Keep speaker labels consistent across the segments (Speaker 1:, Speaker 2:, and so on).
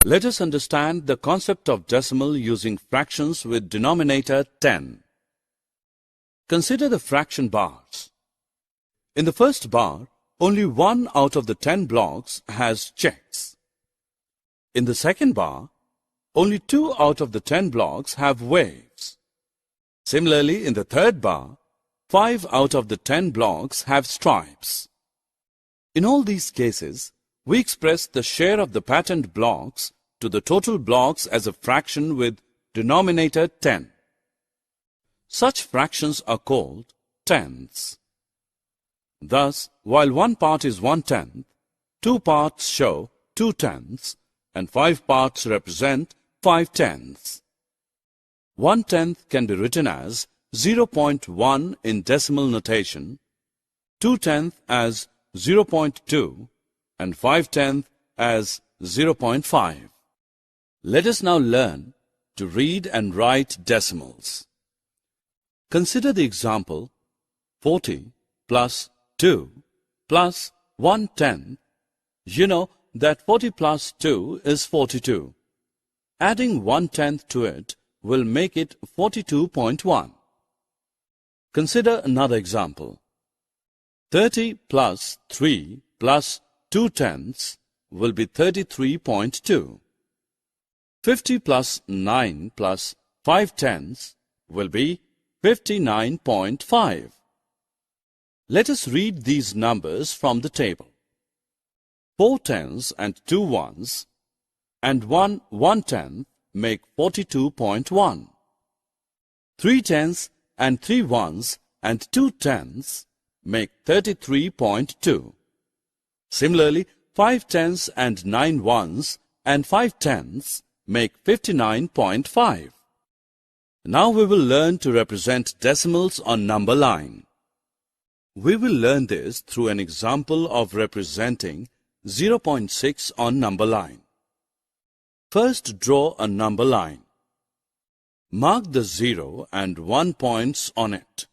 Speaker 1: Let us understand the concept of decimal using fractions with denominator 10. Consider the fraction bars. In the first bar, only 1 out of the 10 blocks has checks. In the second bar, only 2 out of the 10 blocks have waves. Similarly, in the third bar, 5 out of the 10 blocks have stripes. In all these cases, we express the share of the patterned blocks to the total blocks as a fraction with denominator 10. Such fractions are called tenths. Thus, while one part is 1/10, 2 parts show 2/10, and 5 parts represent 5/10. 1/10 can be written as 0.1 in decimal notation, 2/10 as 0.2, and 5/10 as 0.5. Let us now learn to read and write decimals. Consider the example 40 plus 2 plus 1/10. You know that 40 plus 2 is 42. Adding 1/10 to it will make it 42.1. Consider another example. 30 plus 3 plus 2/10 will be 33.2. 50 plus 9 plus 5/10 will be 59.5. Let us read these numbers from the table. 4 tenths and 2 ones and 1 1/10 make 42.1. 3 tenths and 3 ones and 2 tenths make 33.2. Similarly, 5 tenths and 9 ones and 5 tenths make 59.5. Now we will learn to represent decimals on number line. We will learn this through an example of representing 0.6 on number line. First, draw a number line. Mark the 0 and 1 points on it.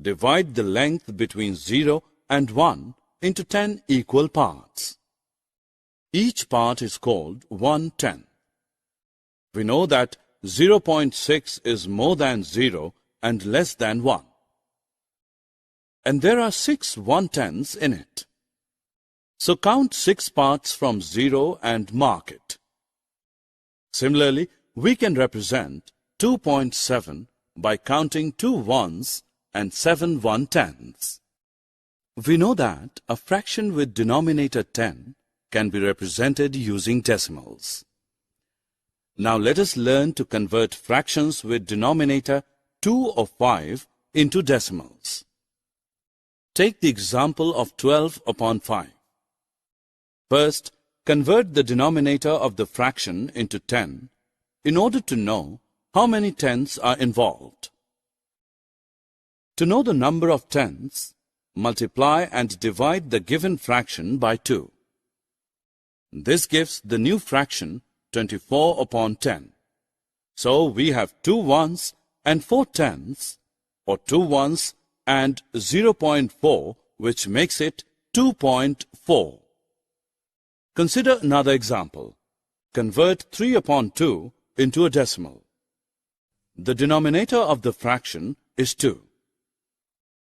Speaker 1: Divide the length between 0 and 1 into 10 equal parts. Each part is called 1/10. We know that 0.6 is more than 0 and less than 1. And there are 6 1/10s in it. So count 6 parts from 0 and mark it. Similarly, we can represent 2.7 by counting 2 ones and 7 1/10s. We know that a fraction with denominator 10 can be represented using decimals. Now let us learn to convert fractions with denominator 2 or 5 into decimals. Take the example of 12 upon 5. First, convert the denominator of the fraction into 10 in order to know how many tenths are involved. To know the number of tenths, multiply and divide the given fraction by 2. This gives the new fraction 24 upon 10. So we have 2 ones and 4 tenths, or 2 ones and 0.4, which makes it 2.4. Consider another example. Convert 3 upon 2 into a decimal. The denominator of the fraction is 2.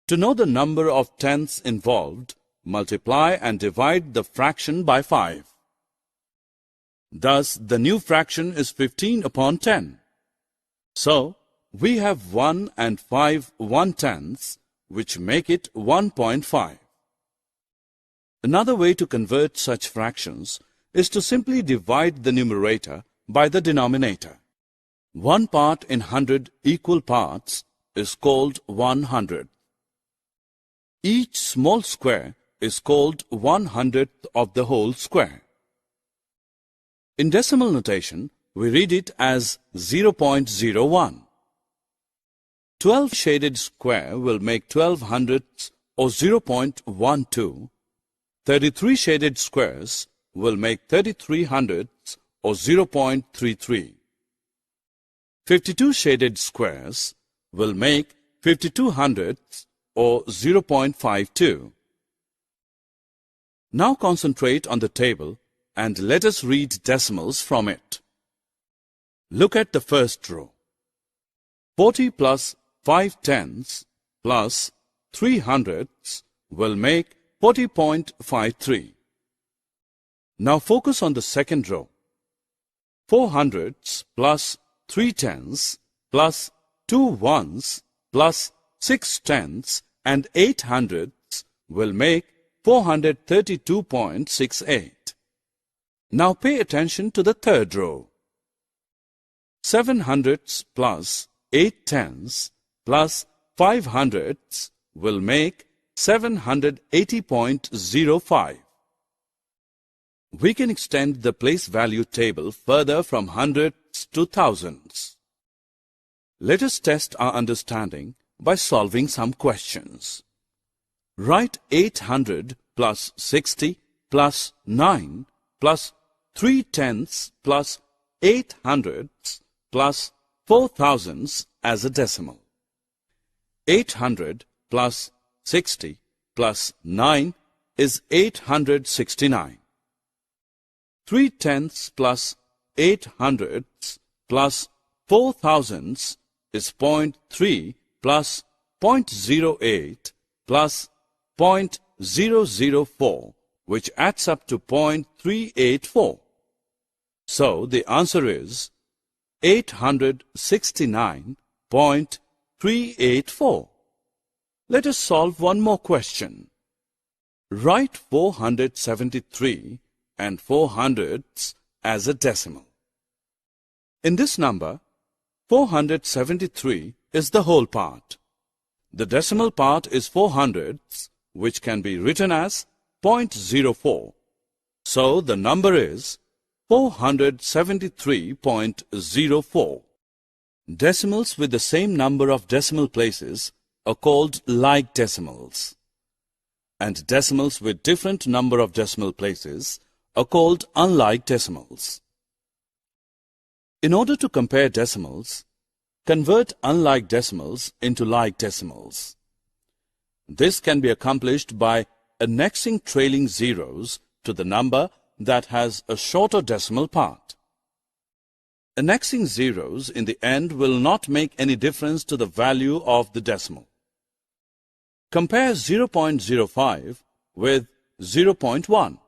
Speaker 1: To know the number of tenths involved, multiply and divide the fraction by 5. Thus, the new fraction is 15 upon 10. So, we have 1 and 5 1/10s, which make it 1.5. Another way to convert such fractions is to simply divide the numerator by the denominator. 1 part in 100 equal parts is called 1/100. Each small square is called 1/100th of the whole square. In decimal notation, we read it as 0.01. 12 shaded square will make 12 hundredths or 0.12. 33 shaded squares will make 33 hundredths or 0.33. 52 shaded squares will make 52 hundredths or 0.52. Now concentrate on the table and let us read decimals from it. Look at the first row. 40 plus 5 tenths plus 3 hundredths will make 40.53. Now focus on the second row. 4 hundredths plus 3 tenths plus 2 ones plus 6 tenths and 8 hundredths will make 432.68. Now pay attention to the third row. 7 hundredths plus 8 tenths plus 5 hundredths will make 780.05. We can extend the place value table further from hundredths to thousands. Let us test our understanding by solving some questions. Write 800 plus 60 plus 9 plus 3 tenths plus 8 hundredths plus 4 thousandths as a decimal. 800 plus 60 plus 9 is 869. 3 tenths plus 8 hundredths plus 4 thousandths is 0.3 plus 0.08 plus 0.004, which adds up to 0.384. So the answer is 869.384. Let us solve one more question. Write 473 and 4 hundredths as a decimal. In this number, 473 is the whole part. The decimal part is 4 hundredths, which can be written as 0.04. So the number is 473.04. Decimals with the same number of decimal places are called like decimals, and decimals with different number of decimal places are called unlike decimals. In order to compare decimals, convert unlike decimals into like decimals. This can be accomplished by annexing trailing zeros to the number that has a shorter decimal part. Annexing zeros in the end will not make any difference to the value of the decimal. Compare 0.05 with 0.1.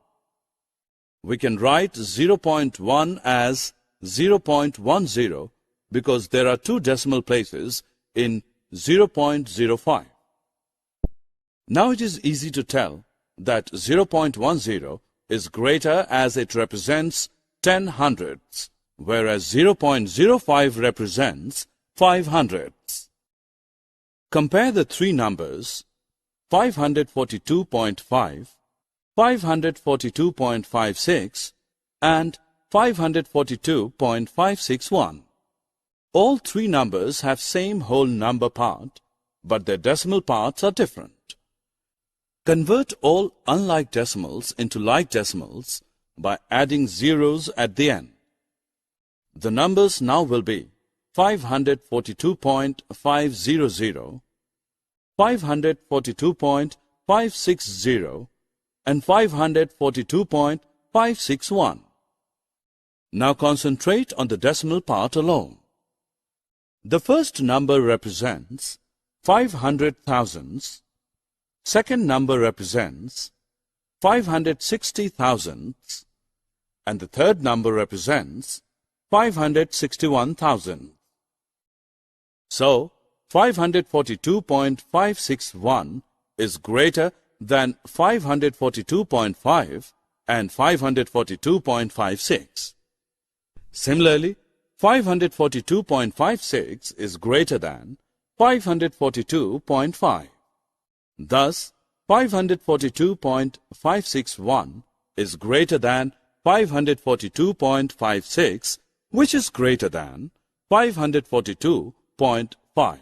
Speaker 1: We can write 0.1 as 0.10 because there are two decimal places in 0.05. Now it is easy to tell that 0.10 is greater as it represents 10 hundredths, whereas 0.05 represents 5 hundredths. Compare the three numbers 542.5, 542.56 and 542.561. All three numbers have same whole number part, but their decimal parts are different. Convert all unlike decimals into like decimals by adding zeros at the end. The numbers now will be 542.500, 542.560 and 542.561. Now concentrate on the decimal part alone. The first number represents 500 thousandths, second number represents 560 thousandths, and the third number represents 561 thousandths. So, 542.561 is greater than 542.5 and 542.56. Similarly, 542.56 is greater than 542.5. Thus, 542.561 is greater than 542.56, which is greater than 542.5.